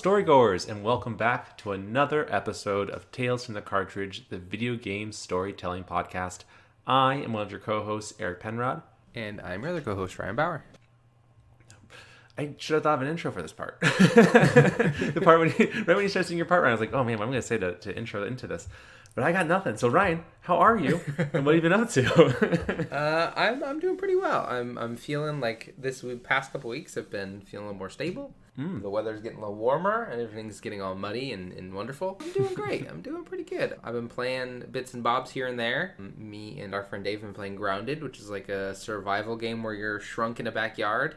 storygoers, and welcome back to another episode of Tales from the Cartridge, the video game storytelling podcast. I am one of your co-hosts, Eric Penrod. And I'm your other co-host, Ryan Bauer. I should have thought of an intro for this part. The part right when you start singing your part, Ryan, I was like, oh man, what am I going to say to intro into this? But I got nothing. So Ryan, how are you? And what have you been up to? I'm doing pretty well. I'm feeling like this past couple weeks have been feeling a little more stable. The weather's getting a little warmer and everything's getting all muddy and wonderful. I'm doing great. I'm doing pretty good. I've been playing bits and bobs here and there. Me and our friend Dave have been playing Grounded, which is like a survival game where you're shrunk in a backyard.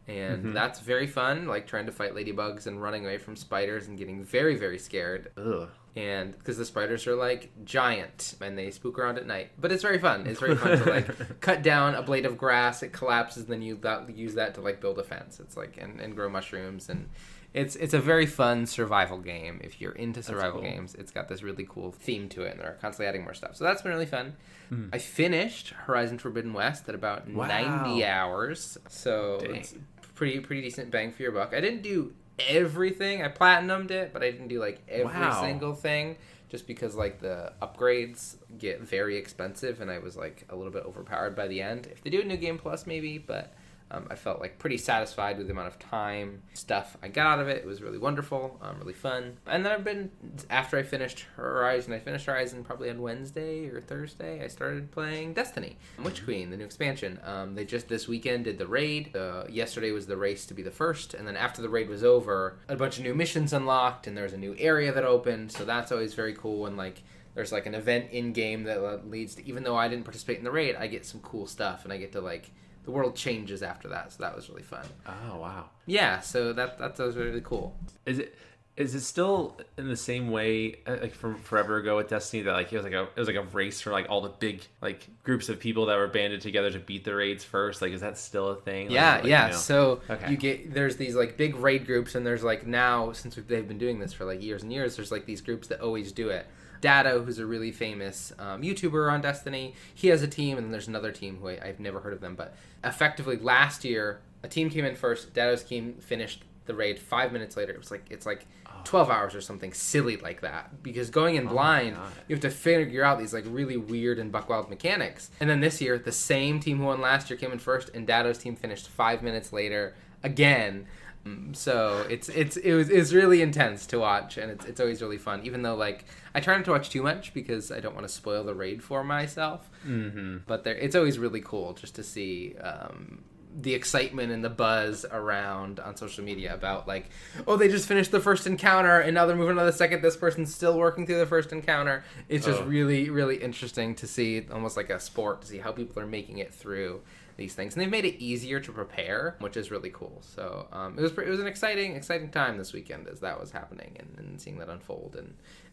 And that's very fun, like trying to fight ladybugs and running away from spiders and getting very, very scared. Ugh. And because the spiders are like giant and they spook around at night. But it's very fun. It's very fun to like cut down a blade of grass, it collapses, then you use that to like build a fence. It's like and grow mushrooms, and it's a very fun survival game. If you're into survival games, it's got this really cool theme to it, and they're constantly adding more stuff. So that's been really fun. I finished Horizon Forbidden West at about 90 hours. So it's pretty decent bang for your buck. I didn't do everything. I platinumed it, but I didn't do like every single thing, just because like the upgrades get very expensive and I was like a little bit overpowered by the end. If they do a new game plus, maybe, but I felt like pretty satisfied with the amount of time stuff I got out of it. It was really wonderful, really fun. And then after I finished Horizon probably on Wednesday or Thursday, I started playing Destiny, Witch Queen, the new expansion. They just this weekend did the raid. Yesterday was the race to be the first, and then after the raid was over, a bunch of new missions unlocked, and there's a new area that opened, so that's always very cool. And like there's like an event in game that leads to, even though I didn't participate in the raid, I get some cool stuff, and I get to like, the world changes after that, so that was really fun. Oh, wow. Yeah, so that was really cool. Is it still in the same way like from forever ago with Destiny, that like it was like a race for like all the big like groups of people that were banded together to beat the raids first? Like, is that still a thing? Yeah, like, yeah. You know? So okay. there's these like big raid groups, and there's like now, since they've been doing this for like years and years, there's like these groups that always do it. Dado, who's a really famous YouTuber on Destiny, he has a team, and then there's another team who I've never heard of them, but effectively last year, a team came in first, Dado's team finished the raid 5 minutes later. It's like 12 hours or something silly like that, because going in blind, you have to figure out these like really weird and buck-wild mechanics. And then this year, the same team who won last year came in first, and Dado's team finished 5 minutes later again. So it's really intense to watch, and it's always really fun, even though like I try not to watch too much because I don't want to spoil the raid for myself. But it's always really cool just to see the excitement and the buzz around on social media about like, oh, they just finished the first encounter and now they're moving on to the second, this person's still working through the first encounter. It's just really, really interesting to see, almost like a sport, to see how people are making it through these things, and they've made it easier to prepare, which is really cool. So it was an exciting time this weekend as that was happening, and seeing that unfold.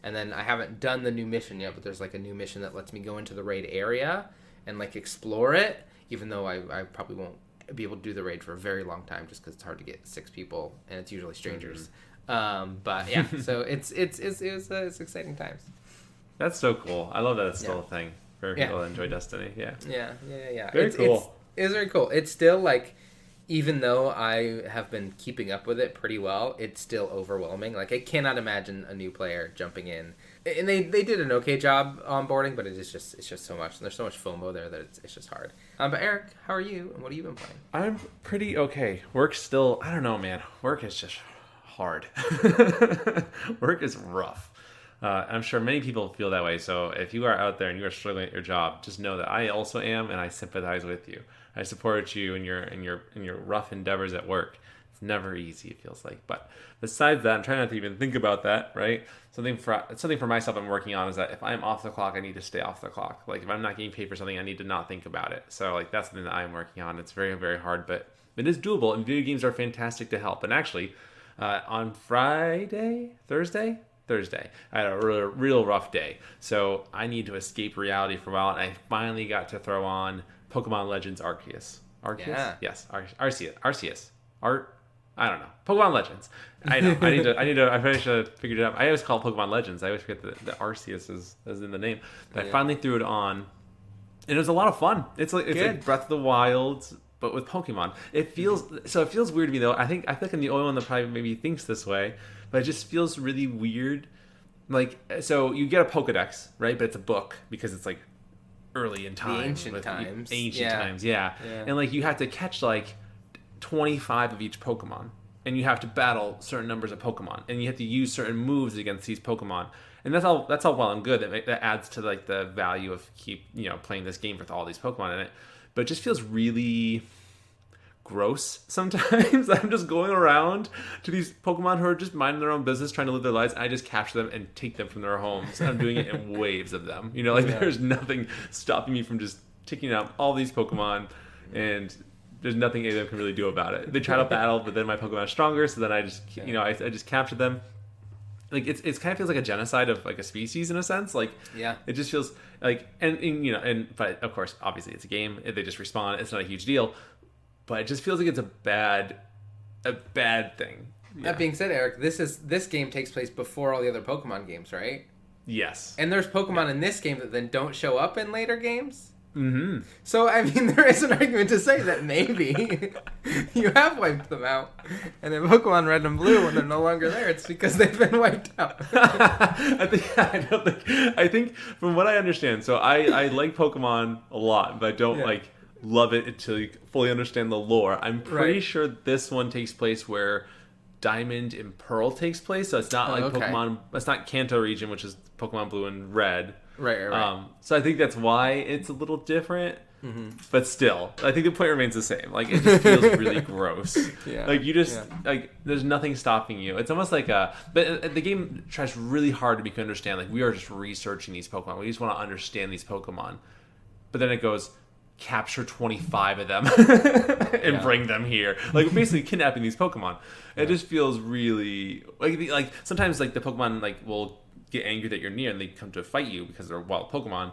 And then I haven't done the new mission yet, but there's like a new mission that lets me go into the raid area and like explore it, even though I probably won't be able to do the raid for a very long time, just because it's hard to get 6 people and it's usually strangers. But yeah, so it's exciting times. That's so cool. I love that it's still a thing for people that enjoy Destiny. Yeah. Very cool. It's very cool. It's still like, even though I have been keeping up with it pretty well, it's still overwhelming. Like, I cannot imagine a new player jumping in. And they did an okay job onboarding, but it's just so much. And there's so much FOMO there that it's just hard. But Eric, how are you? And what have you been playing? I'm pretty okay. Work's still, I don't know, man. Work is just hard. Work is rough. I'm sure many people feel that way. So if you are out there and you are struggling at your job, just know that I also am, and I sympathize with you. I support you in your rough endeavors at work. It's never easy, it feels like. But besides that, I'm trying not to even think about that, right? Something for myself I'm working on is that if I'm off the clock, I need to stay off the clock. Like, if I'm not getting paid for something, I need to not think about it. So like, that's something that I'm working on. It's very, very hard, but it is doable, and video games are fantastic to help. And actually, on Thursday, I had a real rough day. So I need to escape reality for a while, and I finally got to throw on Pokemon Legends Arceus. Arceus? Yeah. Yes, Arceus. I don't know. Pokemon Legends. I know. I probably should have figured it out. I always call it Pokemon Legends. I always forget that Arceus is in the name. But I finally threw it on, and it was a lot of fun. It's like Breath of the Wild, but with Pokemon. It feels weird to me though. I feel like I'm the only one that probably maybe thinks this way. but it just feels really weird. Like, so you get a Pokedex, right? But it's a book because it's like early in time. Ancient times. Times, yeah. And like you have to catch like 25 of each Pokemon. And you have to battle certain numbers of Pokemon. And you have to use certain moves against these Pokemon. And that's all well and good. That adds to like the value of playing this game with all these Pokemon in it. But it just feels really gross sometimes. I'm just going around to these Pokemon who are just minding their own business, trying to live their lives, and I just capture them and take them from their homes. And I'm doing it in waves of them. There's nothing stopping me from just taking out all these Pokemon, and there's nothing any of them can really do about it. They try to battle, but then my Pokemon are stronger, so then I just I just capture them. Like it's kind of feels like a genocide of like a species in a sense. Like it just feels like but of course obviously it's a game. If they just respawn, it's not a huge deal. But it just feels like it's a bad thing. Yeah. That being said, Eric, this game takes place before all the other Pokemon games, right? Yes. And there's Pokemon in this game that then don't show up in later games. Mm-hmm. So, I mean, there is an argument to say that maybe you have wiped them out. And in Pokemon Red and Blue, when they're no longer there, it's because they've been wiped out. I think from what I understand, so I like Pokemon a lot, but I don't love it until you fully understand the lore. I'm pretty sure this one takes place where Diamond and Pearl takes place, so it's not Pokemon. It's not Kanto region, which is Pokemon Blue and Red. Right. So I think that's why it's a little different. Mm-hmm. But still, I think the point remains the same. Like, it just feels really gross. Yeah. Like, you just like there's nothing stopping you. It's almost like but the game tries really hard to make you understand. Like, we are just researching these Pokemon. We just want to understand these Pokemon. But then it goes, capture 25 of them and bring them here. Like, basically kidnapping these Pokemon. It just feels really like sometimes like the Pokemon like will get angry that you're near and they come to fight you because they're wild Pokemon,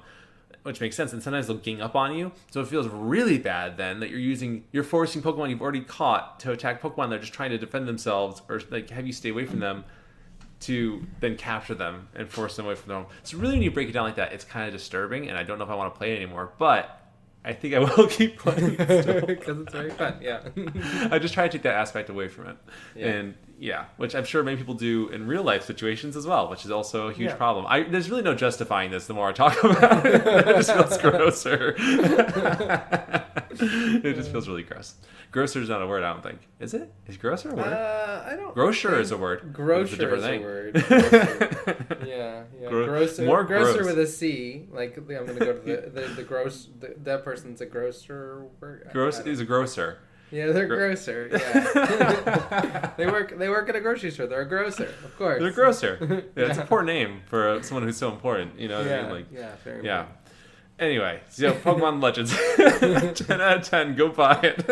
which makes sense. And sometimes they'll gang up on you, so it feels really bad then that you're forcing Pokemon you've already caught to attack Pokemon they're just trying to defend themselves or like have you stay away from them, to then capture them and force them away from their home. So really, when you break it down like that, it's kind of disturbing, and I don't know if I want to play it anymore, but I think I will keep playing it still. Because it's very fun, I just try to take that aspect away from it. And which I'm sure many people do in real life situations as well, which is also a huge problem. There's really no justifying this the more I talk about it. It just feels grosser. It just feels really gross. Grosser is not a word, I don't think. Is it? Is grosser a word? I don't Grosser is a word. Grosser is a word. Yeah. Grosser. More grosser gross. with a C. Like, I'm going to go to the gross... that person's a grosser word. Gross is a grocer. Yeah, they're grosser. Yeah. they work at a grocery store. They're a grocer, of course. They're a grocer. Yeah, it's a poor name for someone who's so important. You know what I mean? Like, very yeah. Anyway, so Pokemon Legends. 10 out of 10. Go buy it.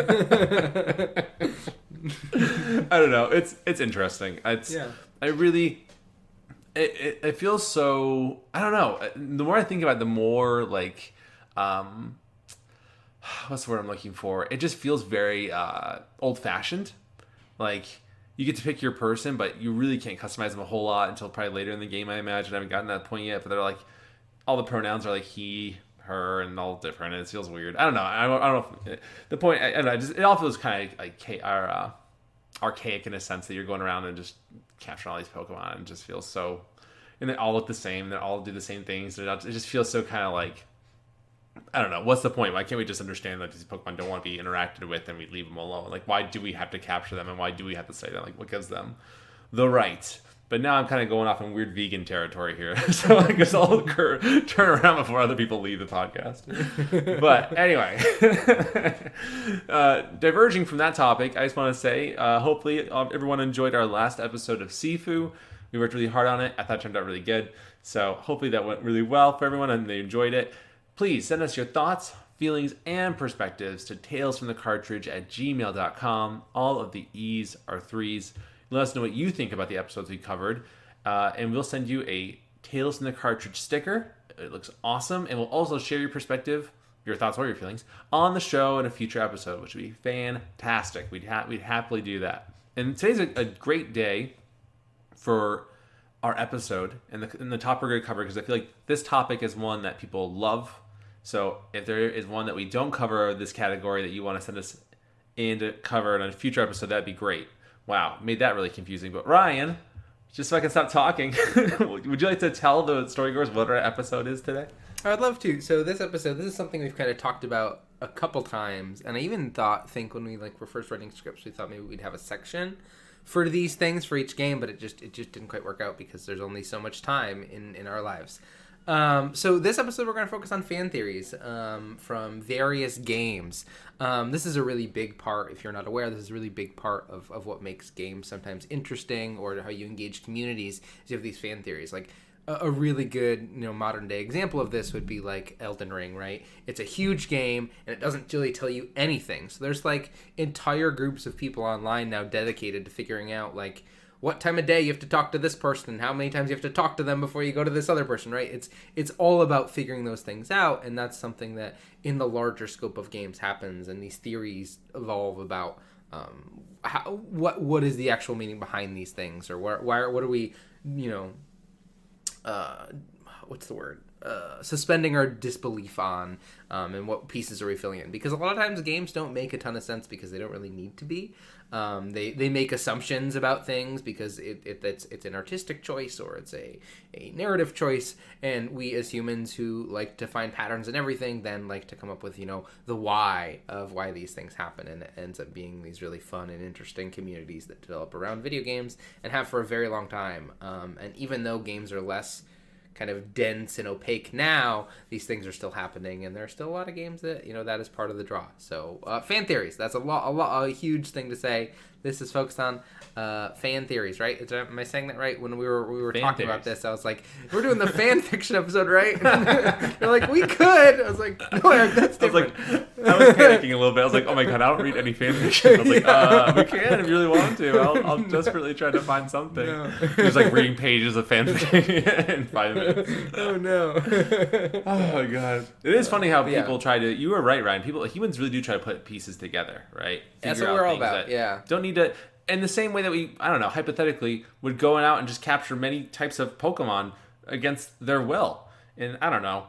I don't know. It's interesting. I really... It feels so... I don't know. The more I think about it, the more, like... what's the word I'm looking for? It just feels very old-fashioned. Like, you get to pick your person, but you really can't customize them a whole lot until probably later in the game, I imagine. I haven't gotten to that point yet, but they're like... All the pronouns are like he, her, and all different, and it feels weird. I don't know. I don't know. The point... I don't know. It all feels kind of like archaic in a sense that you're going around and just capturing all these Pokemon and just feels so... And they all look the same. They all do the same things. It just feels so kind of like... I don't know. What's the point? Why can't we just understand that these Pokemon don't want to be interacted with and we leave them alone? Like, why do we have to capture them and why do we have to say that? Like, what gives them the right? But now I'm kind of going off in weird vegan territory here. So I guess I'll turn around before other people leave the podcast. But anyway, diverging from that topic, I just want to say, hopefully everyone enjoyed our last episode of Sifu. We worked really hard on it. I thought it turned out really good. So hopefully that went really well for everyone and they enjoyed it. Please send us your thoughts, feelings, and perspectives to talesfromthecartridge@gmail.com. All of the E's are threes. Let us know what you think about the episodes we covered, and we'll send you a Tales from the Cartridge sticker. It looks awesome, and we'll also share your perspective, your thoughts or your feelings, on the show in a future episode, which would be fantastic. We'd happily do that. And today's a great day for our episode and the topic we're going to cover, because I feel like this topic is one that people love. So if there is one that we don't cover this category that you want to send us in to cover in a future episode, that'd be great. Wow, made that really confusing. But Ryan, just so I can stop talking, would you like to tell the storygoers what our episode is today? I'd love to. So this is something we've kind of talked about a couple times, and I even think when we were first writing scripts, we thought maybe we'd have a section for these things for each game, but it just didn't quite work out because there's only so much time in our lives. So this episode we're going to focus on fan theories from various games. This is a really big part, if you're not aware, this is a really big part of what makes games sometimes interesting or how you engage communities is you have these fan theories. Like a really good, modern day example of this would be like Elden Ring, right? It's a huge game and it doesn't really tell you anything. So there's entire groups of people online now dedicated to figuring out what time of day you have to talk to this person and how many times you have to talk to them before you go to this other person, right? It's all about figuring those things out, and that's something that in the larger scope of games happens, and these theories evolve about what is the actual meaning behind these things, or what are we, what's the word? Suspending our disbelief on, and what pieces are we filling in? Because a lot of times games don't make a ton of sense because they don't really need to be. They make assumptions about things because it's an artistic choice or it's a narrative choice, and we as humans who like to find patterns in everything then like to come up with the why of why these things happen, and it ends up being these really fun and interesting communities that develop around video games and have for a very long time. And even though games are less kind of dense and opaque now, these things are still happening, and there are still a lot of games that that is part of the draw. So fan theories, that's a huge thing to say. This is focused on fan theories, right? Am I saying that right? When we were talking about this, I was like, we're doing the fan fiction episode, right? You're like, we could. I was like, no, Eric, that's different. I was panicking a little bit. I was like, oh my god, I don't read any fan fiction. I was like, we can if you really want to. I'll desperately try to find something. No. Just reading pages of fan fiction in 5 minutes. Oh no. Oh my god. It is funny how people try to, you were right, Ryan, humans really do try to put pieces together, right? That's what we're all about, yeah. Don't need to, in the same way that we, I don't know, hypothetically would go out and just capture many types of Pokemon against their will. And I don't know,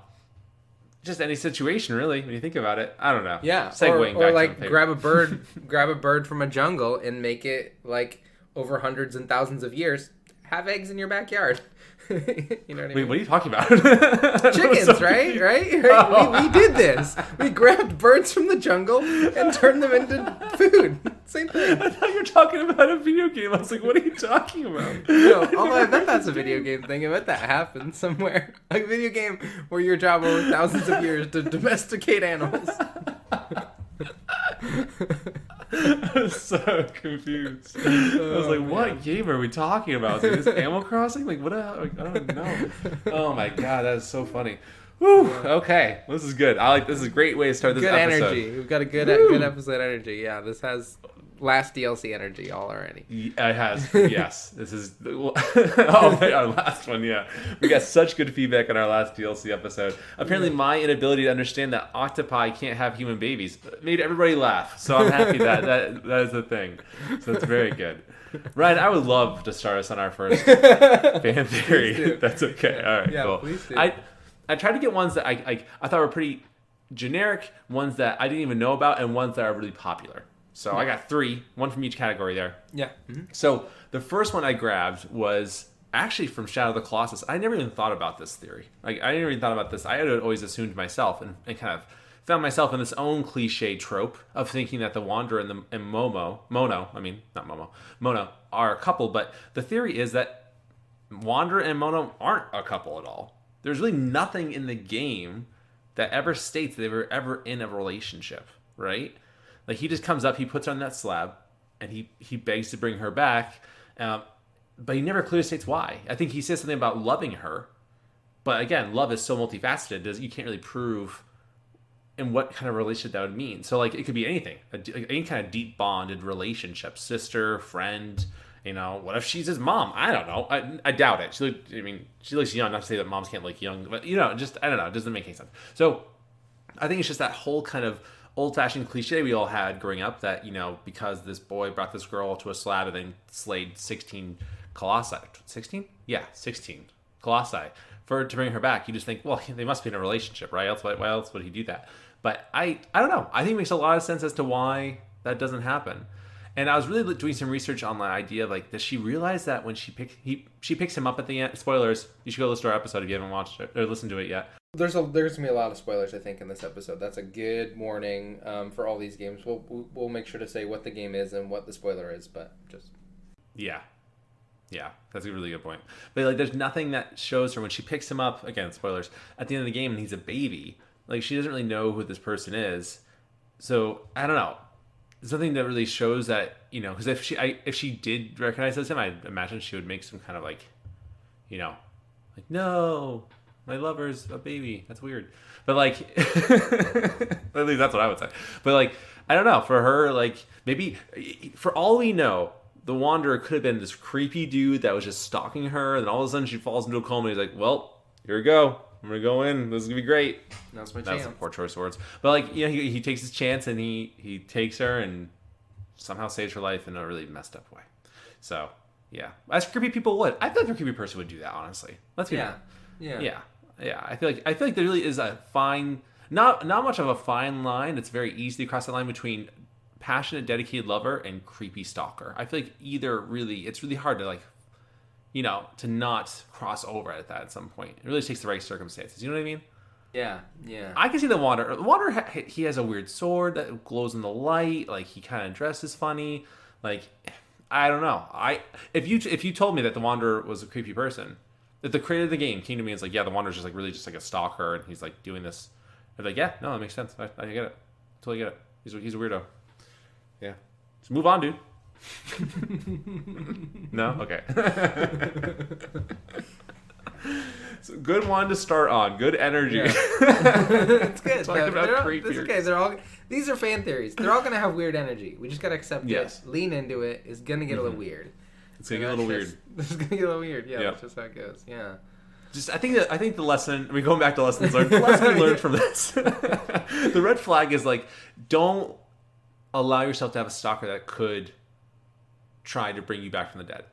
just any situation really, when you think about it. I don't know. Yeah. Segueing or back to grab a bird from a jungle and make it over hundreds and thousands of years, have eggs in your backyard. You know what I mean? Wait, what are you talking about? Chickens, right? Right? We did this. We grabbed birds from the jungle and turned them into food. Same thing. I thought you were talking about a video game. I was like, what are you talking about? No, although I bet that's a video game thing. I bet that happens somewhere. A video game where your job over thousands of years to domesticate animals. I was so confused. I was like, what game are we talking about? Is this Animal Crossing? What? I don't know. Oh my god, that is so funny. Woo! Okay, this is good. This is a great way to start this episode. Good energy. We've got a good episode energy. Yeah, this has last DLC energy all already. It has. Yes, this is. Our last one. Yeah, we got such good feedback on our last DLC episode. Apparently, my inability to understand that octopi can't have human babies made everybody laugh. So I'm happy that is a thing. So it's very good. Ryan, I would love to start us on our first fan theory. That's okay. All right. Yeah, cool. Please do. I tried to get ones that I thought were pretty generic, ones that I didn't even know about, and ones that are really popular. So I got 3, one from each category there. Yeah. Mm-hmm. So the first one I grabbed was actually from Shadow of the Colossus. I never even thought about this theory. I never even thought about this. I had always assumed myself and kind of found myself in this own cliche trope of thinking that the Wanderer and Mono are a couple. But the theory is that Wanderer and Mono aren't a couple at all. There's really nothing in the game that ever states they were ever in a relationship, right? He just comes up, he puts her on that slab, and he begs to bring her back, but he never clearly states why. I think he says something about loving her, but again, love is so multifaceted, you can't really prove in what kind of relationship that would mean. So it could be anything, any kind of deep bonded relationship, sister, friend. What if she's his mom? I don't know. I doubt it. She looks young. Not to say that moms can't look young, but just I don't know. It doesn't make any sense. So I think it's just that whole kind of old-fashioned cliche we all had growing up that, because this boy brought this girl to a slab and then slayed 16 colossi. 16? Yeah, 16 colossi. To bring her back, you just think, well, they must be in a relationship, right? Why else would he do that? But I don't know. I think it makes a lot of sense as to why that doesn't happen. And I was really doing some research on the idea of like, does she realize that when she picks him up at the end? Spoilers. You should go listen to our episode if you haven't watched it or listened to it yet. There's gonna be a lot of spoilers, I think, in this episode. That's a good warning for all these games. We'll make sure to say what the game is and what the spoiler is, but just yeah, that's a really good point. But like, there's nothing that shows her when she picks him up. Again, spoilers at the end of the game, and he's a baby. Like, she doesn't really know who this person is. So I don't know. There's nothing that really shows that, you know, because if she did recognize him, I imagine she would make some kind of like, you know, like, no, my lover's a baby. That's weird. But like, at least that's what I would say. But like, I don't know. For her, like, maybe for all we know, the Wanderer could have been this creepy dude that was just stalking her, and all of a sudden she falls into a coma. And he's like, "Well, here we go. I'm gonna go in. This is gonna be great." that's my chance. That's a poor choice of words. But like, you know, he takes his chance and he takes her and somehow saves her life in a really messed up way. So yeah, as creepy people would. I feel like a creepy person would do that. Honestly, let's be honest. Yeah. I feel like there really is a fine, not much of a fine line. It's very easy to cross the line between passionate, dedicated lover and creepy stalker. I feel like it's really hard to like, you know, to not cross over at that at some point. It really takes the right circumstances. You know what I mean? Yeah. I can see the Wanderer. The Wanderer, he has a weird sword that glows in the light. Like, he kind of dresses funny. Like, I don't know. If you told me that the Wanderer was a creepy person, that the creator of the game came to me and was like, yeah, the Wanderer's just like really just like a stalker, and he's like doing this. I'd be like, yeah, no, that makes sense. I get it. Totally get it. He's a weirdo. Yeah. Just move on, dude. No? Okay. So good one to start on. Good energy. Yeah. It's good. Talking about creepy. It's okay. These are fan theories. They're all gonna have weird energy. We just gotta accept it. Lean into it. It's gonna get a little weird. It's gonna get a little weird. It's gonna get a little weird. Yeah, that's just how it goes. Yeah. Just I think the lesson. I mean, going back to lessons learned. The lesson we learned from this. The red flag is like, don't allow yourself to have a stalker that could try to bring you back from the dead.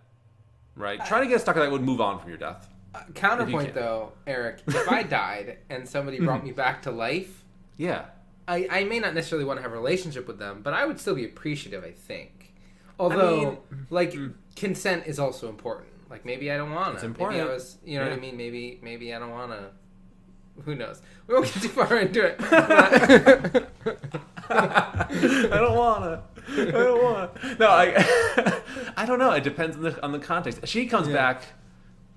Right? Try to get a stalker that would move on from your death. Counterpoint though, Eric, if I died and somebody brought me back to life, yeah, I may not necessarily want to have a relationship with them, but I would still be appreciative, I think. Although, consent is also important. Like, maybe I don't want to. It's important. Maybe I was, you know what I mean? Maybe I don't want to. Who knows? We won't get too far into it. I don't want to. No, I don't know. It depends on the context. She comes back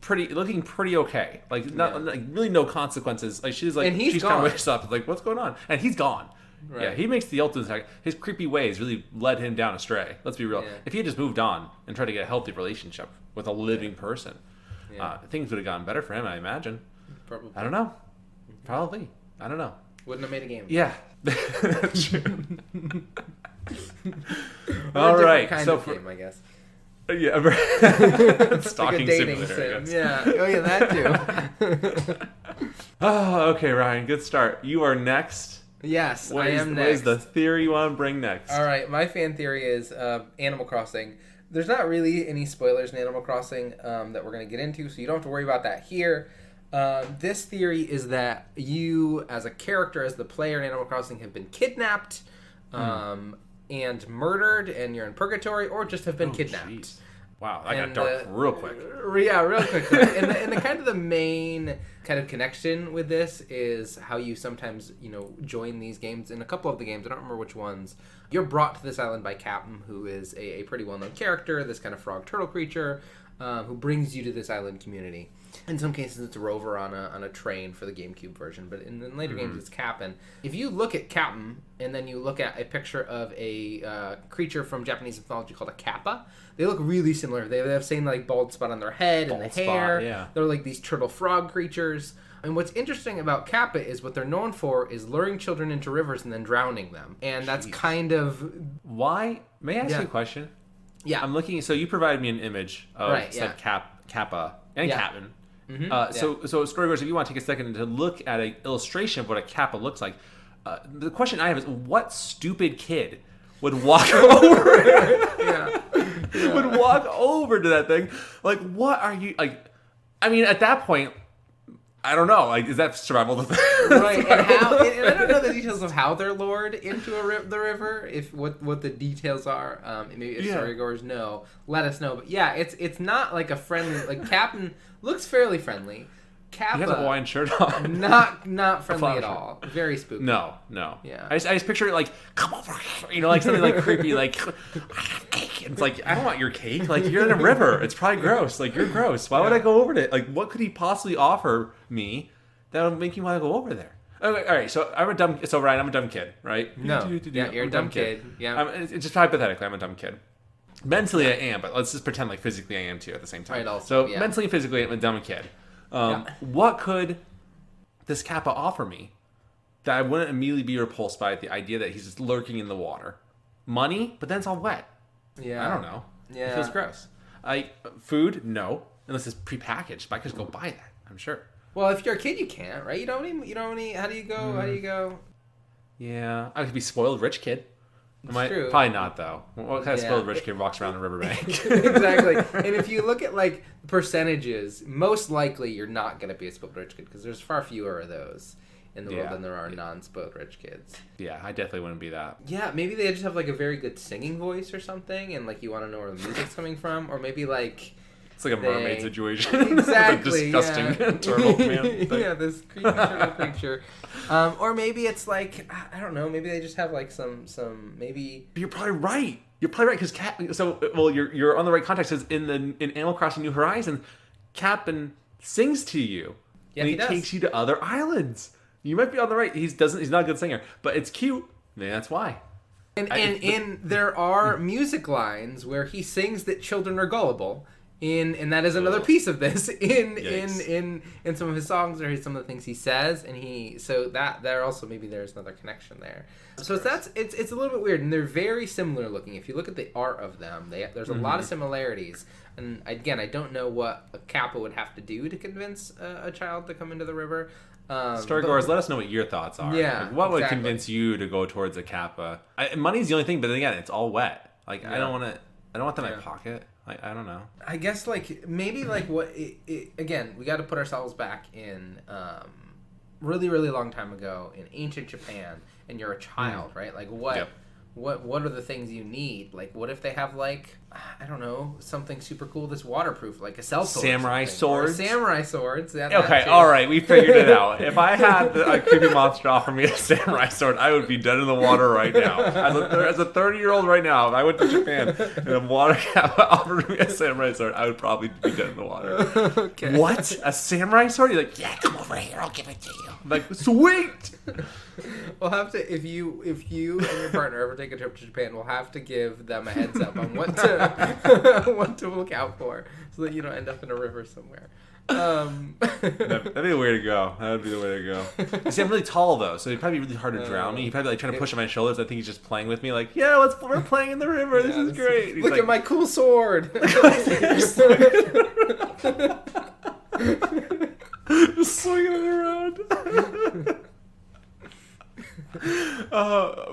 looking pretty okay. Like, not like really no consequences. Like, she's like, and he's she's gone. kind of wakes up like, what's going on? And he's gone. Right. Yeah, he makes the ultimate attack. His creepy ways really led him down astray. Let's be real. Yeah. If he had just moved on and tried to get a healthy relationship with a living person, things would have gotten better for him, I imagine. Probably. I don't know. Probably. I don't know. Wouldn't have made a game. Yeah. That's true. All right. Kind of game, I guess. Yeah. Stalking like a dating simulator. sim. Yeah. Oh, yeah, that too. Oh, okay, Ryan. Good start. You are next. Yes, I am next. What is the theory you want to bring next? All right. My fan theory is Animal Crossing. There's not really any spoilers in Animal Crossing that we're going to get into, so you don't have to worry about that here. This theory is that you, as a character, as the player in Animal Crossing, have been kidnapped and murdered, and you're in purgatory, or just have been kidnapped. Geez. Wow, that got dark real quick. Yeah, real quickly. and the kind of the main kind of connection with this is how you sometimes, join these games. In a couple of the games, I don't remember which ones, you're brought to this island by Captain, who is a pretty well-known character, this kind of frog turtle creature, who brings you to this island community. In some cases, it's Rover on a train for the GameCube version, but in later games, it's Captain. If you look at Captain, and then you look at a picture of a creature from Japanese mythology called a kappa, they look really similar. They have the same bald spot on their head and the hair. Yeah. They're like these turtle frog creatures. And what's interesting about kappa is what they're known for is luring children into rivers and then drowning them. And that's kind of... Why? May I ask you a question? Yeah. I'm looking... So you provided me an image of kappa and Captain. Mm-hmm. So storygoers, if you want to take a second to look at an illustration of what a kappa looks like, the question I have is, what stupid kid would walk over would walk over to that thing? Like, what are you like? I mean, at that point, I don't know. Like, is that survival? Right, and I don't know the details of how they're lured into the river. If what the details are, maybe if storygoers know, let us know. But yeah, it's not like a friendly. Like Captain looks fairly friendly. Kappa, he has a Hawaiian shirt on. Not friendly at all. Very spooky. No. Yeah. I just picture it like, come over here, like something like creepy, like I have cake. And it's like, I don't want your cake. Like, you're in a river. It's probably gross. Like, you're gross. Why would I go over to it? Like, what could he possibly offer me that would make me want to go over there? Okay, all right, so I'm a dumb. So Ryan, I'm a dumb kid, right? No. Yeah, you're a dumb kid. Yeah. It's just hypothetically, I'm a dumb kid. Mentally, I am, but let's just pretend like physically I am too at the same time. Right. Also, so mentally and physically, I'm a dumb kid. What could this Kappa offer me that I wouldn't immediately be repulsed by the idea that he's just lurking in the water? Money, but then it's all wet. Yeah. I don't know. Yeah. It feels gross. Food, no, unless it's prepackaged. But I could just go buy that, I'm sure. Well, if you're a kid, you can't, right? You don't need. How do you go? Yeah, I could be spoiled rich kid. True. Probably not, though. What kind of spoiled rich kid walks around the riverbank? Exactly. And if you look at, like, percentages, most likely you're not going to be a spoiled rich kid because there's far fewer of those in the world than there are non-spoiled rich kids. Yeah, I definitely wouldn't be that. Yeah, maybe they just have, like, a very good singing voice or something, and, like, you want to know where the music's coming from, or maybe, like... It's like a mermaid situation. Exactly. Disgusting turtle man thing. Yeah, this creepy turtle creature. Or maybe it's like, I don't know, maybe they just have like some maybe... But you're probably right. Because you're on the right context, because in Animal Crossing New Horizons, Captain sings to you. Yeah, and he does. takes you to other islands. You might be on the right. He's not a good singer, but it's cute. Maybe that's why. And there are music lines where he sings that children are gullible. And that is another piece of this in some of his songs or some of the things he says, and there also maybe there's another connection there. So it's a little bit weird, and they're very similar looking. If you look at the art of them, there's a lot of similarities. And again, I don't know what a Kappa would have to do to convince a child to come into the river. Storygoers, let us know what your thoughts are. Yeah, like, what would convince you to go towards a Kappa? Money's the only thing, but then again, it's all wet. Like I don't want them in my pocket. I don't know. I guess maybe what again, we got to put ourselves back in really, really long time ago in ancient Japan, and you're a child, right? Like what are the things you need? Like what if they have I don't know, something super cool that's waterproof, like a cell sword. Samurai swords. Samurai swords. Yeah, okay, all right, we figured it out. If I had a creepy monster offer me a samurai sword, I would be dead in the water right now. As a 30-year-old right now, if I went to Japan and a water cat offered me a samurai sword, I would probably be dead in the water. Okay. What? A samurai sword? You're like, yeah, come over here, I'll give it to you. I'm like, sweet. We'll have to if you and your partner ever take a trip to Japan, we'll have to give them a heads up on what to look out for, so that you don't end up in a river somewhere. That'd be the way to go. That would be the way to go. You see, I'm really tall though, so it'd probably be really hard to drown me. He'd probably trying to push on my shoulders. I think he's just playing with me, like, yeah, we're playing in the river. This is great. Look at my cool sword. Just swinging it around.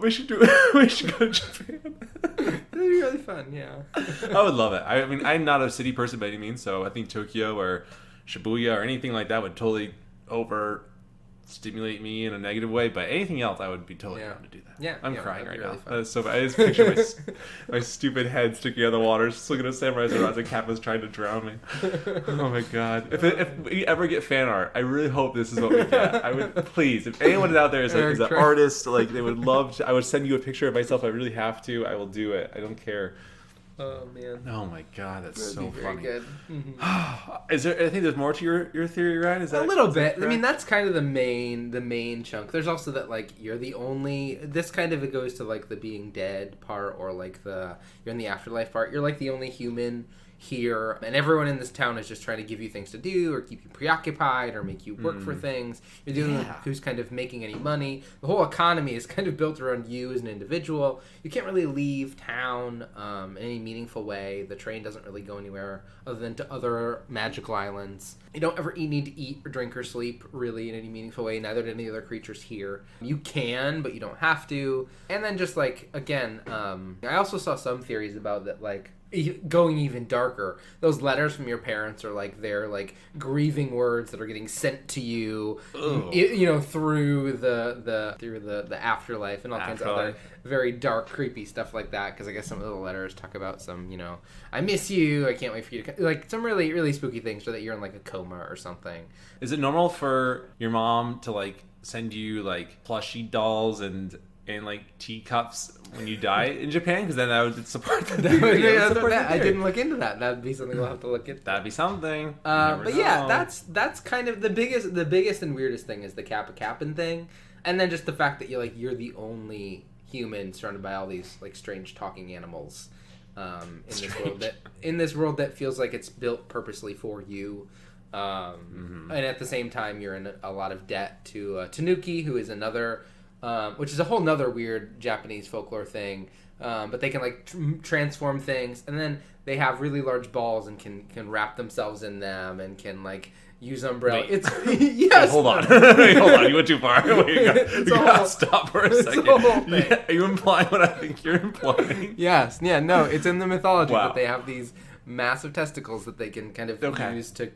We should go to Japan. That'd be really fun, yeah. I would love it. I mean, I'm not a city person by any means, so I think Tokyo or Shibuya or anything like that would totally overstimulate me in a negative way. But anything else, I would be totally down to do that. Yeah, I'm crying right really now. Fun. That's so bad. I just picture my stupid head sticking out of the water, just looking at samurai sword as a cat was trying to drown me. Oh my god! If we ever get fan art, I really hope this is what we get. I would please, if anyone out there is an artist, like they would love to, I would send you a picture of myself. I really have to. I will do it. I don't care. Oh man! Oh my god, that's so very funny. Good. Mm-hmm. Is there? I think there's more to your theory, Ryan. Is that a little bit? I mean, that's kind of the main chunk. There's also that you're the only. This kind of it goes to the being dead part, or you're in the afterlife part. You're the only human here, and everyone in this town is just trying to give you things to do or keep you preoccupied or make you work for things. You're the only one who's kind of making any money. The whole economy is kind of built around you as an individual. You can't really leave town in any meaningful way. The train doesn't really go anywhere other than to other magical islands. You don't ever need to eat or drink or sleep really in any meaningful way. Neither do any other creatures here. You can, but you don't have to. And then just again, I also saw some theories about that going even darker. Those letters from your parents are like they're like grieving words that are getting sent to you, through the afterlife and all kinds of other very dark, creepy stuff like that. Because I guess some of the letters talk about some, I miss you, I can't wait for you to like some really, really spooky things, or that you're in like a coma or something. Is it normal for your mom to like send you like plushie dolls and like teacups when you die in Japan? Because then that would support the theory. I didn't look into that. That'd be something we'll have to look into. That'd be something. Yeah, that's kind of the biggest and weirdest thing is the Kappa Kappan thing, and then just the fact that you're the only human surrounded by all these like strange talking animals in this world that feels like it's built purposely for you. And at the same time, you're in a lot of debt to Tanuki, who is another. Which is a whole nother weird Japanese folklore thing. But they can like transform things, and then they have really large balls and can wrap themselves in them and can like use umbrella. Wait. It's yes. Wait, hold on. Hold on. You went too far. We gotta stop for a second. The whole thing. Yeah, are you implying what I think you're implying? Yes. Yeah. No. It's in the mythology Wow. that they have these massive testicles that they can kind of use to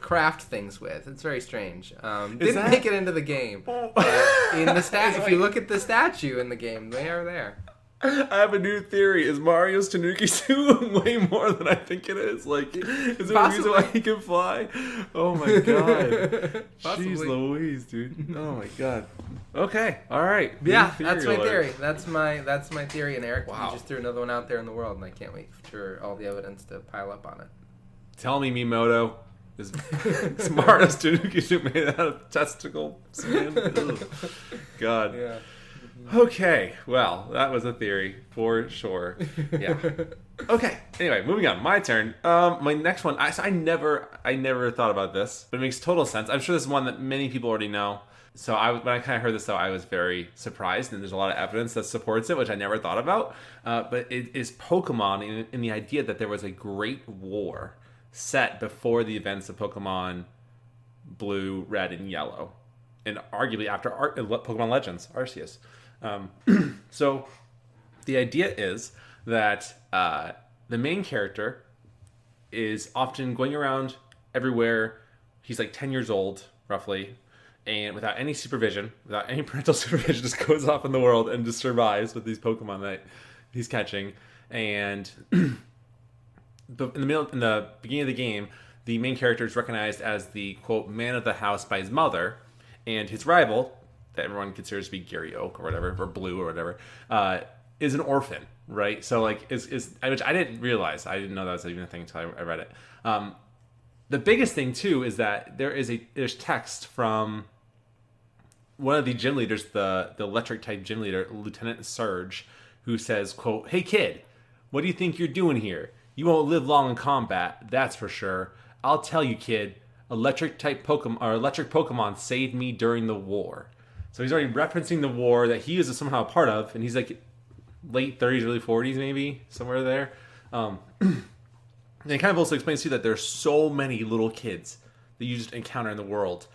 craft things with. It's very strange. Didn't make it into the game. In the if you look at the statue in the game, they are there. I have a new theory. Is Mario's Tanuki suit way more than I think it is? Like, is there a reason why he can fly? Oh my god. Jeez Louise, dude. Oh my god. Okay. All right. Yeah, that's my theory. That's my theory. And Eric, wow. You just threw another one out there in the world, and I can't wait for all the evidence to pile up on it. Tell me, Miyamoto, is Mario's Tanuki suit made out of testicle skin? God. Yeah. Okay, well, that was a theory for sure. Yeah. Okay. Anyway, moving on. My turn. My next one. I never thought about this, but it makes total sense. I'm sure this is one that many people already know. So when I kind of heard this, though, I was very surprised, and there's a lot of evidence that supports it, which I never thought about. But it is Pokemon in the idea that there was a great war set before the events of Pokemon Blue, Red, and Yellow, and arguably after Pokemon Legends, Arceus. So the idea is that the main character is often going around everywhere. He's like 10 years old, roughly, and without any supervision, without any parental supervision, just goes off in the world and just survives with these Pokemon that he's catching. And in the beginning of the game, the main character is recognized as the, quote, man of the house by his mother, and his rival, that everyone considers to be Gary Oak or whatever, or Blue or whatever, is an orphan, right? So like, which I didn't realize. I didn't know that was even a thing until I read it. The biggest thing too is that there's text from one of the gym leaders, the electric type gym leader, Lieutenant Surge, who says, quote, "Hey kid, what do you think you're doing here? You won't live long in combat, that's for sure. I'll tell you, kid, electric Pokemon saved me during the war." So he's already referencing the war that he is somehow a part of, and he's like late 30s, early 40s maybe, somewhere there. And it kind of also explains too that there's so many little kids that you just encounter in the world,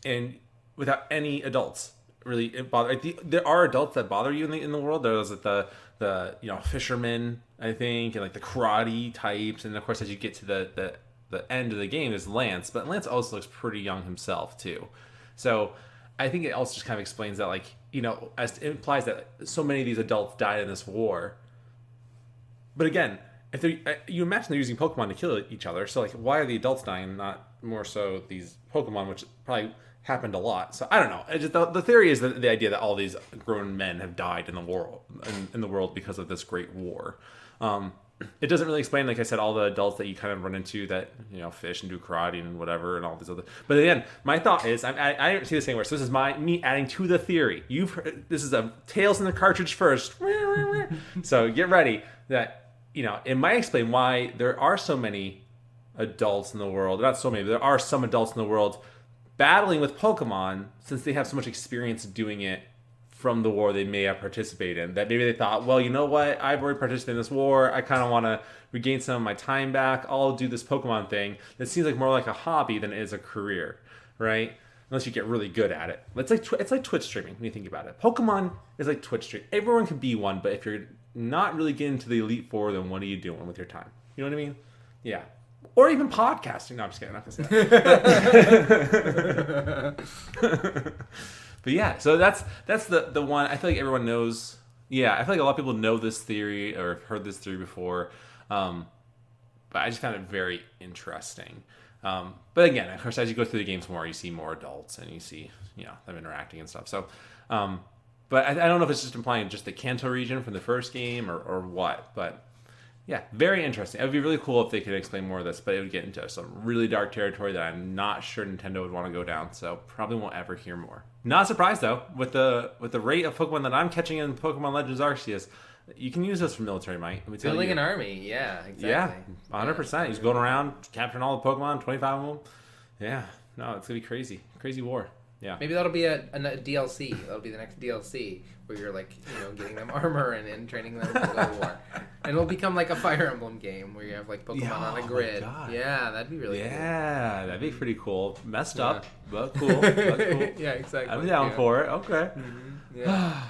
and without any adults really bother. There are adults that bother you in the world. There's like the fishermen, I think, and like the karate types, and of course as you get to the end of the game is Lance, but Lance also looks pretty young himself too. So I think it also just kind of explains that, like, as it implies that so many of these adults died in this war. But again, if you imagine they're using Pokemon to kill each other, so like, why are the adults dying, and not more so these Pokemon, which probably happened a lot. So I don't know. The theory is that the idea that all these grown men have died in the world because of this great war. It doesn't really explain, like I said, all the adults that you kind of run into that, fish and do karate and whatever and all these other. But again, my thought is, I didn't see this anywhere, so this is me adding to the theory. This is a Tales in the Cartridge first. So get ready. That, it might explain why there are so many adults in the world. Not so many, but there are some adults in the world battling with Pokemon, since they have so much experience doing it from the war they may have participated in, that maybe they thought, well, you know what, I've already participated in this war, I kind of want to regain some of my time back, I'll do this Pokemon thing. That seems like more like a hobby than it is a career, right? unless you get really good at it. It's like Twitch streaming when you think about it. Pokemon is like Twitch streaming. Everyone can be one, but if you're not really getting to the Elite Four, then what are you doing with your time? You know what I mean? Yeah. Or even podcasting. No, I'm just kidding. I'm not going to say that. But yeah, so that's the one. I feel like everyone knows. Yeah, I feel like a lot of people know this theory or have heard this theory before. But I just found it very interesting. But again, of course, as you go through the games more, you see more adults and you see, them interacting and stuff. So, but I don't know if it's just implying just the Kanto region from the first game or what. But yeah, very interesting. It would be really cool if they could explain more of this, but it would get into some really dark territory that I'm not sure Nintendo would want to go down. So probably won't ever hear more. Not surprised though, with the rate of Pokemon that I'm catching in Pokemon Legends Arceus. You can use this for military might. Building an army, yeah, exactly. Yeah, 100%. He's going around capturing all the Pokemon, 25 of them. Yeah, no, it's going to be crazy. Crazy war. Yeah. Maybe that'll be a DLC. That'll be the next DLC where you're getting them armor and training them to go to war. And it'll become like a Fire Emblem game where you have Pokemon on a grid. Yeah, that'd be really cool. Yeah, that'd be pretty cool. Messed up, but cool. Yeah, exactly. I'm down for it. Okay. Mm-hmm. Yeah.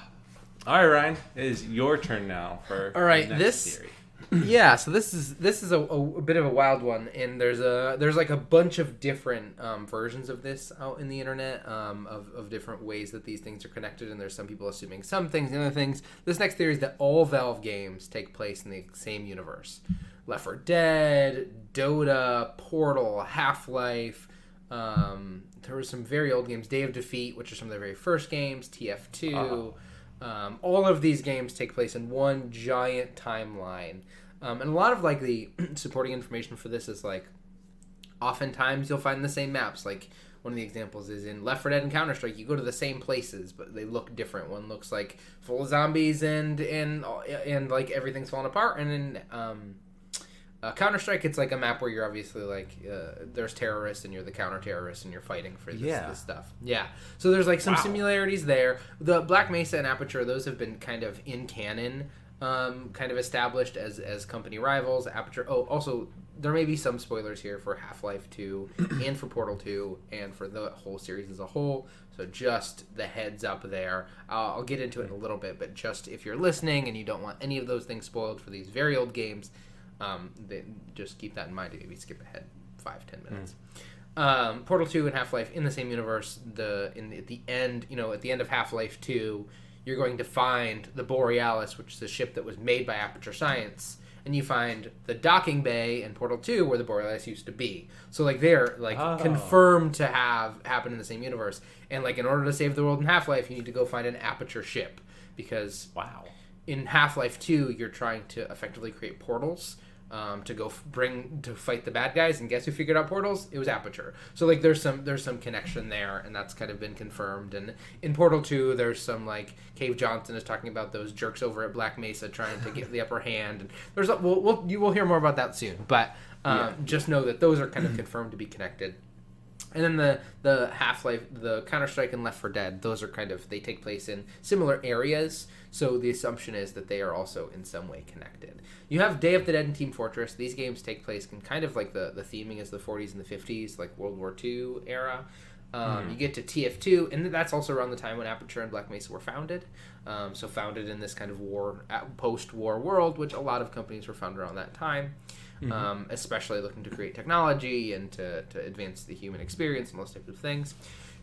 All right, Ryan, it is your turn now for the next theory. Yeah, so this is a bit of a wild one, and there's a bunch of different versions of this out in the internet of different ways that these things are connected, and there's some people assuming some things and other things. This next theory is that all Valve games take place in the same universe. Left 4 Dead, Dota, Portal, Half-Life. There were some very old games, Day of Defeat, which are some of their very first games, TF2. All of these games take place in one giant timeline. And a lot of the supporting information for this is oftentimes you'll find the same maps. One of the examples is in Left 4 Dead and Counter-Strike. You go to the same places, but they look different. One looks full of zombies and everything's falling apart. And in Counter-Strike, it's a map where you're obviously there's terrorists and you're the counter-terrorist and you're fighting for this stuff. Yeah. So there's some similarities there. The Black Mesa and Aperture, those have been kind of in canon, kind of established as company rivals. Aperture. Oh, also there may be some spoilers here for Half-Life 2 and for Portal 2 and for the whole series as a whole. So just the heads up there. I'll get into it in a little bit, but just if you're listening and you don't want any of those things spoiled for these very old games, just keep that in mind. Maybe skip ahead 5-10 minutes. Portal 2 and Half-Life in the same universe. At the end of Half-Life 2, you're going to find the Borealis, which is a ship that was made by Aperture Science, and you find the docking bay in Portal 2 where the Borealis used to be. So they're confirmed to have happen in the same universe. And in order to save the world in Half-Life, you need to go find an Aperture ship because in Half-Life 2 you're trying to effectively create portals to go to fight the bad guys, and guess who figured out portals? It was Aperture. So there's some connection there, and that's kind of been confirmed. And in Portal 2 there's some Cave Johnson is talking about those jerks over at Black Mesa trying to get the upper hand, and you will hear more about that soon, but just know that those are kind of confirmed to be connected. And then the Half-Life, the Counter-Strike and Left 4 Dead, those are they take place in similar areas, so the assumption is that they are also in some way connected. You have Day of the Dead and Team Fortress. These games take place in kind of the theming is the 40s and the 50s, World War II era. You get to TF2, and that's also around the time when Aperture and Black Mesa were founded. So founded in this kind of post-war world, which a lot of companies were founded around that time. Especially looking to create technology and to advance the human experience and those types of things.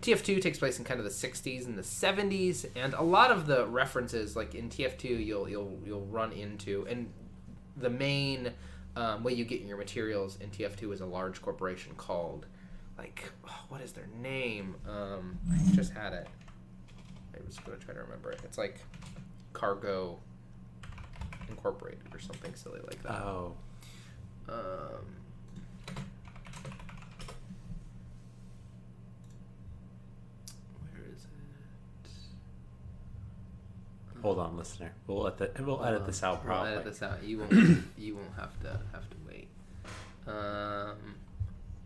TF2 takes place in kind of the 60s and the 70s, and a lot of the references, in TF2, you'll run into, and the main way you get your materials in TF2 is a large corporation called, what is their name? I just had it. I was going to try to remember it. It's Cargo Incorporated or something silly like that. Oh. Where is it? Hold on, listener. We'll edit this out probably. We'll edit this out. You won't have to wait.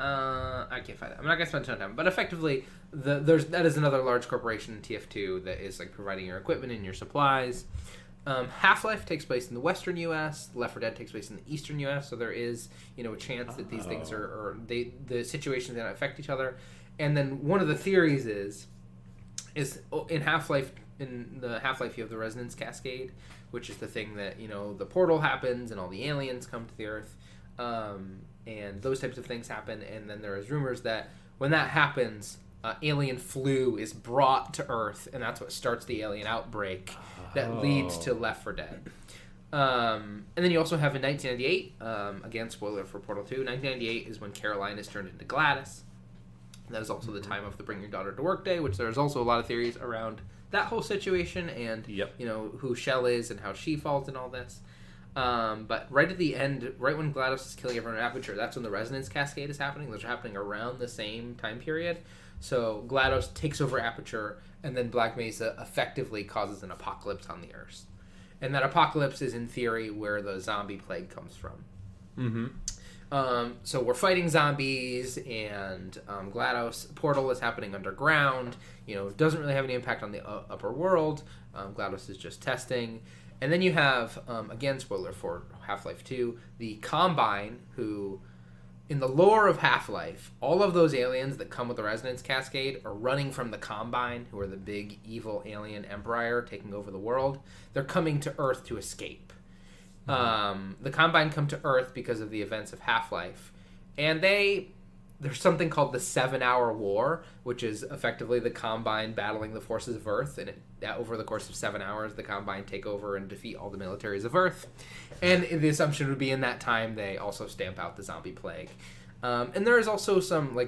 I can't find it. I'm not gonna spend a ton of time, but effectively, that is another large corporation in TF2 that is providing your equipment and your supplies. Half-Life takes place in the western U.S. Left 4 Dead takes place in the eastern U.S. So there is, a chance that these things the situations that affect each other. And then one of the theories is in Half-Life, in the Half-Life you have the resonance cascade, which is the thing that, the portal happens and all the aliens come to the Earth, and those types of things happen. And then there is rumors that when that happens, alien flu is brought to Earth, and that's what starts the alien outbreak that leads to Left 4 Dead. And then you also have in 1998, again, spoiler for Portal 2, 1998 is when Caroline is turned into Gladys. That is also the time of the Bring Your Daughter to Work Day, which there's also a lot of theories around that whole situation and, who Shell is and how she falls in all this. But right at the end, right when GLaDOS is killing everyone in Aperture, that's when the resonance cascade is happening. Those are happening around the same time period. So GLaDOS takes over Aperture, and then Black Mesa effectively causes an apocalypse on the Earth. And that apocalypse is, in theory, where the zombie plague comes from. Mm-hmm. So we're fighting zombies, and GLaDOS Portal is happening underground. Doesn't really have any impact on the upper world. GLaDOS is just testing. And then you have, again, spoiler for Half-Life 2, the Combine, who, in the lore of Half-Life, all of those aliens that come with the Resonance Cascade are running from the Combine, who are the big evil alien empire taking over the world. They're coming to Earth to escape. The Combine come to Earth because of the events of Half-Life, and there's something called the 7-Hour War, which is effectively the Combine battling the forces of Earth, and over the course of 7 hours, the Combine take over and defeat all the militaries of Earth, and the assumption would be in that time they also stamp out the zombie plague. And there is also some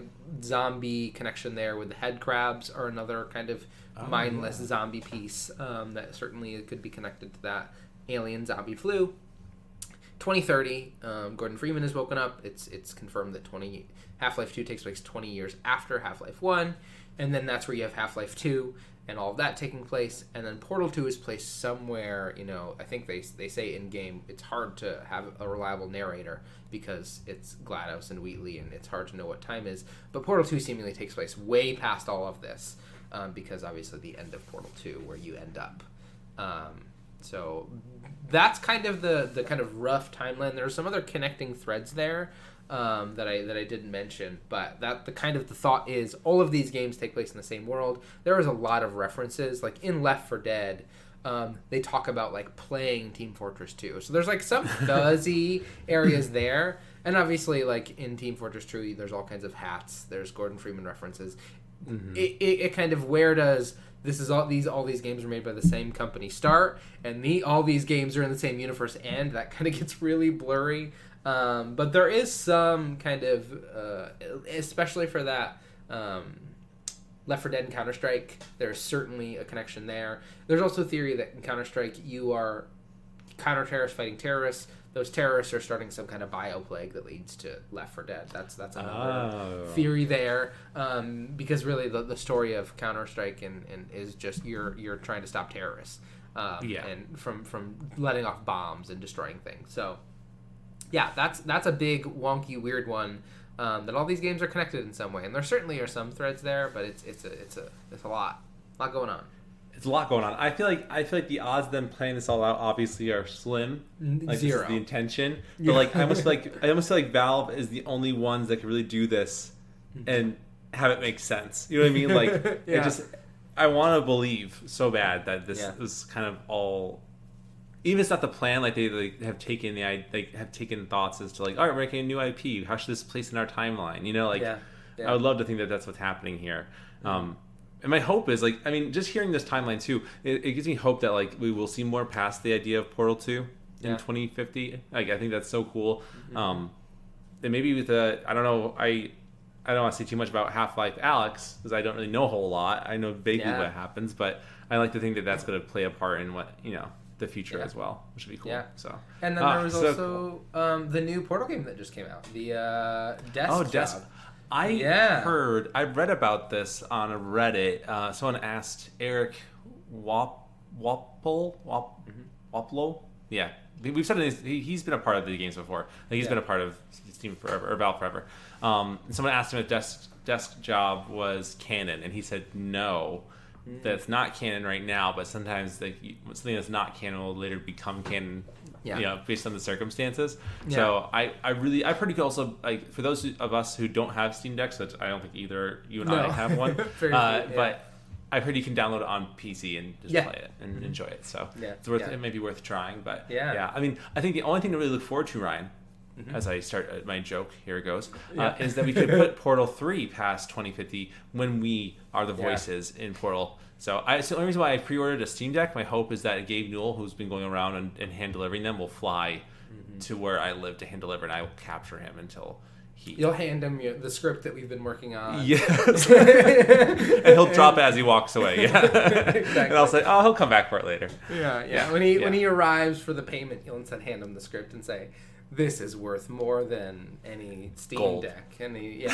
zombie connection there with the head crabs, are another kind of mindless zombie piece that certainly could be connected to that alien zombie flu. 2030, Gordon Freeman has woken up. It's confirmed that Half-Life 2 takes place 20 years after Half-Life 1, and then that's where you have Half-Life 2 and all of that taking place, and then Portal 2 is placed somewhere, I think they say in-game, it's hard to have a reliable narrator because it's GLaDOS and Wheatley, and it's hard to know what time is, but Portal 2 seemingly takes place way past all of this, because obviously the end of Portal 2, where you end up. So that's kind of the kind of rough timeline. There's some other connecting threads there that I didn't mention, but the thought is all of these games take place in the same world. There is a lot of references, like in Left 4 Dead. They talk about playing Team Fortress 2. So there's some fuzzy areas there, and obviously in Team Fortress 2, there's all kinds of hats. There's Gordon Freeman references. Mm-hmm. It kind of, where does all these games are made by the same company start, and all these games are in the same universe end? That kind of gets really blurry. But there is some kind of, especially for that Left 4 Dead and Counter-Strike, there's certainly a connection there. There's also a theory that in Counter-Strike you are counter-terrorists fighting terrorists. Those terrorists are starting some kind of bioplague that leads to Left 4 Dead. That's another theory there, because really the story of Counter-Strike and is just you're trying to stop terrorists, and from letting off bombs and destroying things. So yeah, that's a big wonky weird one, that all these games are connected in some way, and there certainly are some threads there, but it's a lot going on. It's a lot going on. I feel like the odds of them playing this all out obviously are slim. Zero. This is the intention. But I almost feel like Valve is the only ones that can really do this and have it make sense. You know what I mean? It I want to believe so bad that this is kind of all, even if it's not the plan, they have taken thoughts as to all right, we're making a new IP. How should this place in our timeline? I would love to think that that's what's happening here. And my hope is, just hearing this timeline too, it gives me hope that we will see more past the idea of Portal 2 in 2050. I think that's so cool. Mm-hmm. And maybe with I don't know, I don't want to say too much about Half-Life Alyx because I don't really know a whole lot. I know vaguely what happens, but I like to think that that's going to play a part in what the future as well, which would be cool. Yeah. So, and then there was also the new Portal game that just came out, the Desk. I read about this on a Reddit. Someone asked Eric Waplo. Yeah, we've said he's been a part of the games before. He's been a part of Steam forever, or Valve forever. Someone asked him if Desk Job was canon, and he said no, that's not canon right now, but sometimes something that's not canon will later become canon. Yeah. Based on the circumstances. Yeah. So I pretty cool. Also, like for those of us who don't have Steam Decks, which I don't think either you and I have one, but I've heard you can download it on PC and just play it and enjoy it. So it's worth it may be worth trying. But I mean, I think the only thing to really look forward to, Ryan, as I start my joke, here it goes, is that we could put Portal 3 past 2050 when we are the voices in Portal. So it's the only reason why I pre-ordered a Steam Deck. My hope is that Gabe Newell, who's been going around and hand delivering them, will fly to where I live to hand deliver, and I will capture him until You'll hand him the script that we've been working on. Yes. And he'll drop it as he walks away. Yeah. Exactly. And I'll say, oh, he'll come back for it later. Yeah. When he arrives for the payment, you'll instead hand him the script and say, "This is worth more than any Steam Deck." Exactly.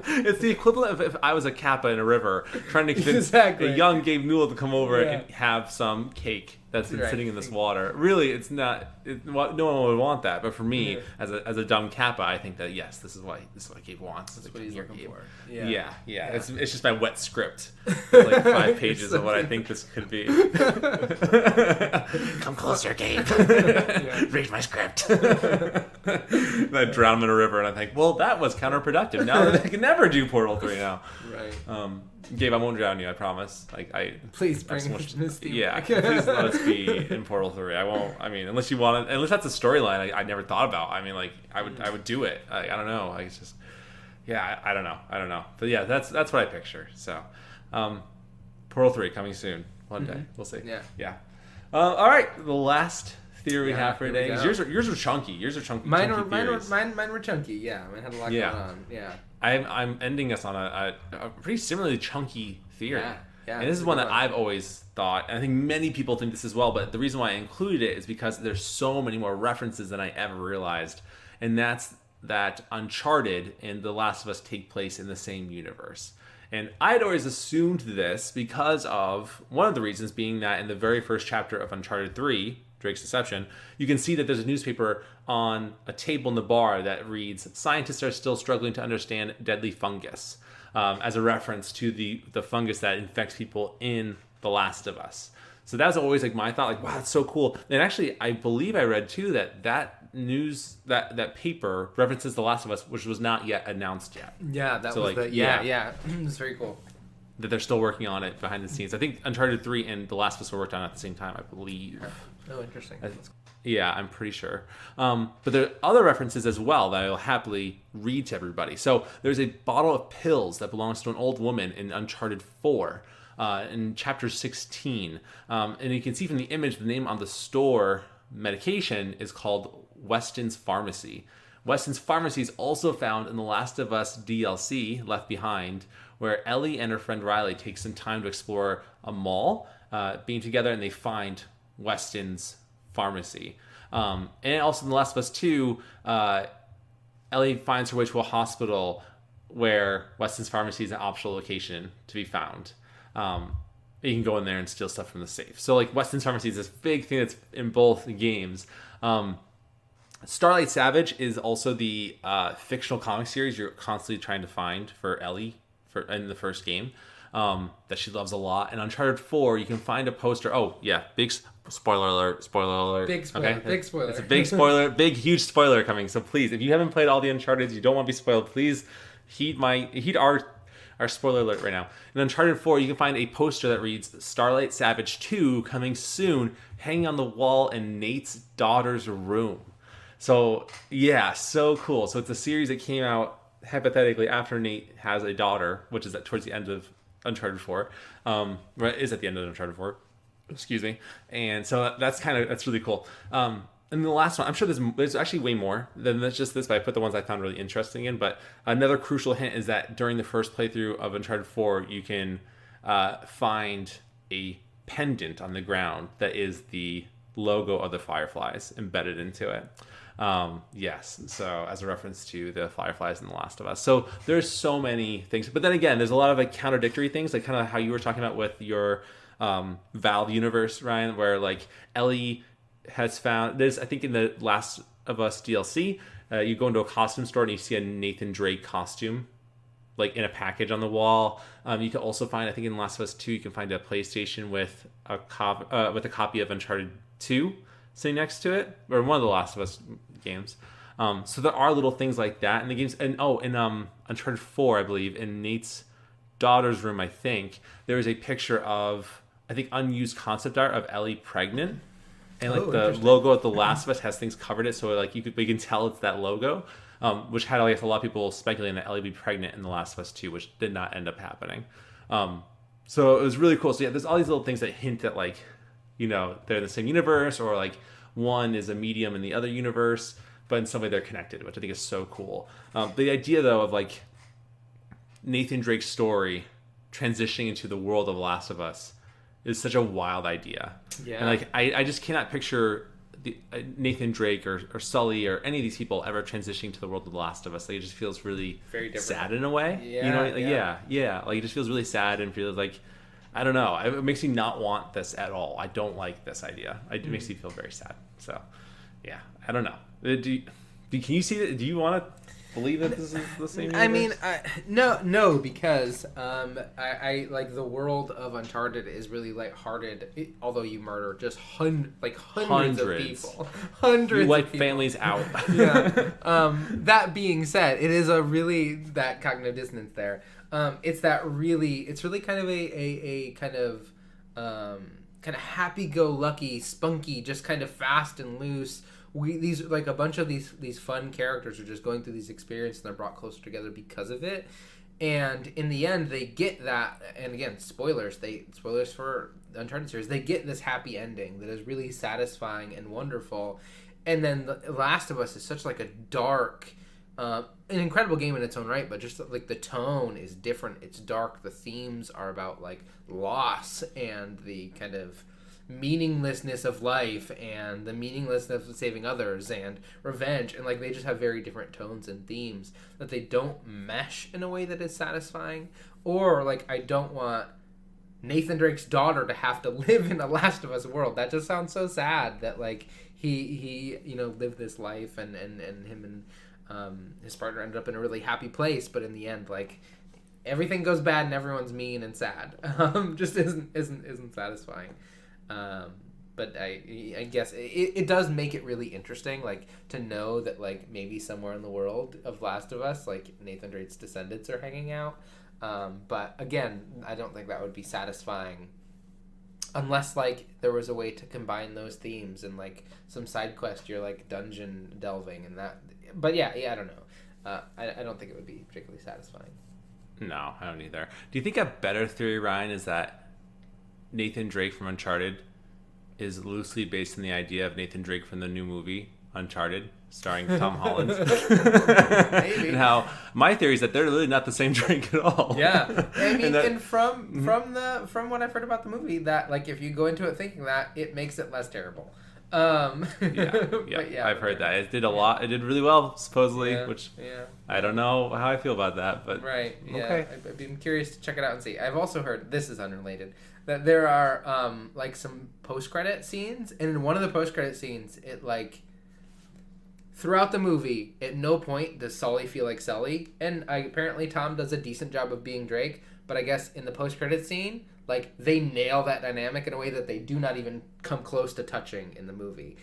It's the equivalent of if I was a Kappa in a river trying to convince a young Gabe Newell to come over and have some cake that's been sitting in this water. Really, it's not. No one would want that. But for me, as a dumb Kappa, I think that yes, this is what Gabe wants. That's what he's looking for. Yeah. It's just my wet script, like 5 pages of what I think this could be. Come closer, Gabe. Read my script. And I drown him in a river, and I think, well, that was counterproductive. Now that I can never do Portal 3 now. Right. Gabe, I won't drown you. I promise. Please bring this theme. Yeah, please let us be in Portal 3. I won't. I mean, unless you want to, unless that's a storyline I never thought about. I mean, like I would do it. I don't know. It's just, I don't know. But yeah, that's what I picture. So, Portal 3 coming soon. One day we'll see. Yeah. All right, the last theory we have for today. Yours are chunky. Mine were chunky. Yeah, mine had a lot going on. Yeah. I'm ending us on a pretty similarly chunky theory. Yeah, and this is one that I've always thought, and I think many people think this as well, but the reason why I included it is because there's so many more references than I ever realized, and that's that Uncharted and The Last of Us take place in the same universe. And I'd always assumed this because of one of the reasons being that in the very first chapter of Uncharted 3, Drake's Deception, you can see that there's a newspaper on a table in the bar that reads, "Scientists are still struggling to understand deadly fungus," as a reference to the fungus that infects people in The Last of Us. So that's always like my thought, like, wow, that's so cool. And actually, I believe I read too that news, that paper references The Last of Us, which was not yet announced yet. Yeah, that was it's very cool. That they're still working on it behind the scenes. I think Uncharted 3 and The Last of Us were worked on at the same time, I believe. Oh, interesting. Yeah, I'm pretty sure. But there are other references as well that I'll happily read to everybody. So there's a bottle of pills that belongs to an old woman in Uncharted 4, in chapter 16. And you can see from the image, the name on the store medication is called Weston's Pharmacy. Weston's Pharmacy is also found in The Last of Us DLC, Left Behind, where Ellie and her friend Riley take some time to explore a mall, being together, and they find Weston's Pharmacy. And also in The Last of Us 2, Ellie finds her way to a hospital where Weston's Pharmacy is an optional location to be found. You can go in there and steal stuff from the safe. So like Weston's Pharmacy is this big thing that's in both games. Starlight Savage is also the fictional comic series you're constantly trying to find for Ellie in the first game, that she loves a lot. And Uncharted 4, you can find a poster. Oh, yeah, big spoiler alert. Big spoiler. Okay? Big spoiler. It's a big spoiler, huge spoiler coming. So please, if you haven't played all the Uncharted, you don't want to be spoiled, please heed our spoiler alert right now. In Uncharted 4, you can find a poster that reads Starlight Savage 2 coming soon, hanging on the wall in Nate's daughter's room. So, yeah, so cool. So it's a series that came out hypothetically after Nate has a daughter, which is towards the end of Uncharted 4. Is at the end of Uncharted 4. Excuse me. And so that's really cool. And the last one, I'm sure there's actually way more than just this, but I put the ones I found really interesting in. But another crucial hint is that during the first playthrough of Uncharted 4, you can find a pendant on the ground that is the logo of the Fireflies embedded into it. Yes, so as a reference to the Fireflies in The Last of Us. So there's so many things. But then again, there's a lot of like contradictory things, like kind of how you were talking about with your Valve universe, Ryan, where like Ellie has found this. I think in the Last of Us DLC, you go into a costume store and you see a Nathan Drake costume like in a package on the wall. You can also find, I think in Last of Us 2, you can find a PlayStation with a copy of Uncharted 2 sitting next to it, or one of the Last of Us games. So there are little things like that in the games. And in Uncharted 4, I believe, in Nate's daughter's room, I think, there is a picture of, I think, unused concept art of Ellie pregnant. And like the logo of The Last of Us has things covered it, so like we can tell it's that logo, which had, I guess, a lot of people speculating that Ellie would be pregnant in The Last of Us 2, which did not end up happening. So it was really cool. So yeah, there's all these little things that hint at, like, you know, they're in the same universe, or like one is a medium in the other universe, but in some way they're connected, which I think is so cool. The idea, though, of like Nathan Drake's story transitioning into the world of Last of Us is such a wild idea. Yeah. And like I just cannot picture Nathan Drake or Sully or any of these people ever transitioning to the world of The Last of Us. Like, it just feels really sad in a way. Yeah, you know, like, yeah. Like, it just feels really sad and feels like, I don't know. It makes me not want this at all. I don't like this idea. It makes me feel very sad. So, yeah, I don't know. Can you see that? Do you want to believe that this is the same universe? I mean, no, because I like the world of Uncharted is really lighthearted. Although you murder just hundreds of people, hundreds. You wipe of people. families out. Yeah. That being said, it is a really that cognitive dissonance there. It's really kind of a kind of happy-go-lucky, spunky, just kind of fast and loose. These like a bunch of these fun characters are just going through these experiences, and they're brought closer together because of it. And in the end, they get that. And again, spoilers for the Uncharted series. They get this happy ending that is really satisfying and wonderful. And then The Last of Us is such like a dark, an incredible game in its own right, but just like the tone is different. It's dark. The themes are about like loss and the kind of meaninglessness of life and the meaninglessness of saving others and revenge, and like they just have very different tones and themes that they don't mesh in a way that is satisfying. Or like, I don't want Nathan Drake's daughter to have to live in a Last of Us world. That just sounds so sad that like he you know, lived this life and him and his partner ended up in a really happy place, but in the end, like, everything goes bad and everyone's mean and sad. Just isn't satisfying. But I guess it does make it really interesting, like, to know that like maybe somewhere in the world of Last of Us, like, Nathan Drake's descendants are hanging out. But again, I don't think that would be satisfying unless like there was a way to combine those themes and like some side quest, you're like dungeon delving and that. But yeah, I don't know. I don't think it would be particularly satisfying. No, I don't either. Do you think a better theory, Ryan, is that Nathan Drake from Uncharted is loosely based on the idea of Nathan Drake from the new movie Uncharted, starring Tom Holland? Maybe. And how my theory is that they're really not the same Drake at all. Yeah, I mean, and from what I've heard about the movie, that like if you go into it thinking that, it makes it less terrible. Yeah, I've heard that it did a lot. It did really well, supposedly, which I don't know how I feel about that, but right. Yeah, okay. I've been curious to check it out and see. I've also heard, this is unrelated, that there are like some post-credit scenes, and in one of the post-credit scenes, it like throughout the movie, at no point does Sully feel like Sully, and apparently Tom does a decent job of being Drake, but I guess in the post-credit scene, like, they nail that dynamic in a way that they do not even come close to touching in the movie,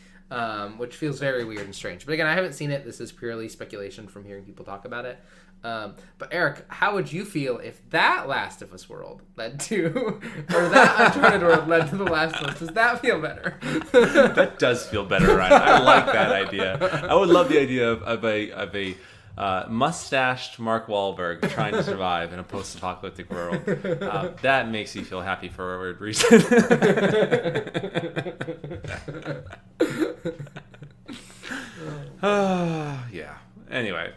which feels very weird and strange. But again, I haven't seen it. This is purely speculation from hearing people talk about it. But Eric, how would you feel if that Last of Us world led to, or that Uncharted world led to The Last of Us? Does that feel better? That does feel better, Ryan. I like that idea. I would love the idea of a mustached Mark Wahlberg trying to survive in a post-apocalyptic world. That makes you feel happy for a weird reason. Yeah. Anyway.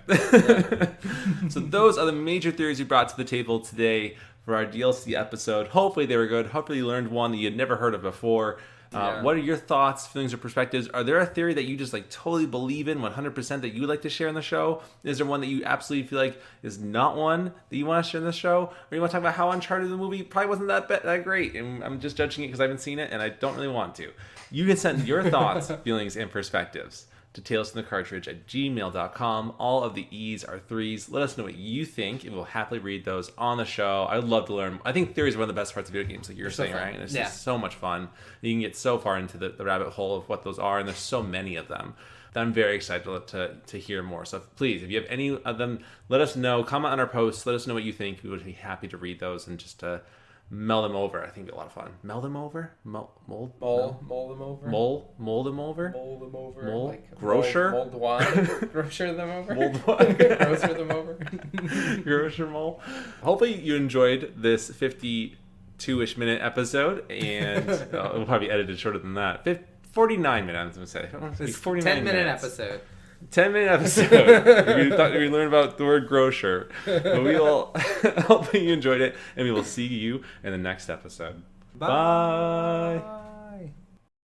So those are the major theories we brought to the table today for our DLC episode. Hopefully they were good. Hopefully you learned one that you had never heard of before. What are your thoughts, feelings, or perspectives? Are there a theory that you just like totally believe in 100% that you would like to share in the show? Is there one that you absolutely feel like is not one that you want to share in the show? Or you want to talk about how Uncharted the movie probably wasn't that great, and I'm just judging it because I haven't seen it and I don't really want to? You can send your thoughts, feelings, and perspectives to talesfromthecartridge@gmail.com. All of the E's are 3's. Let us know what you think, and we'll happily read those on the show. I'd love to learn. I think theory is one of the best parts of video games, like you're saying, right? And it's just so much fun. You can get so far into the rabbit hole of what those are, and there's so many of them. I'm very excited to hear more. So please, if you have any of them, let us know. Comment on our posts. Let us know what you think. We would be happy to read those and just meld them over. I think it'd be a lot of fun. Meld them over? Mold them over? Mold them over. Mold them over? Mold them over. Mold? Like Grocer? Mold wine. Grocer them over. Mold wine. Grocer them over. Grocer mold. Hopefully you enjoyed this 52-ish minute episode, and it'll probably be edited shorter than that. 49 minutes, I was going to say. I want to say 49 10-minute minutes. episode. 10-minute episode. We thought we learned about the word grocer. But we will hopefully you enjoyed it, and we will see you in the next episode. Bye.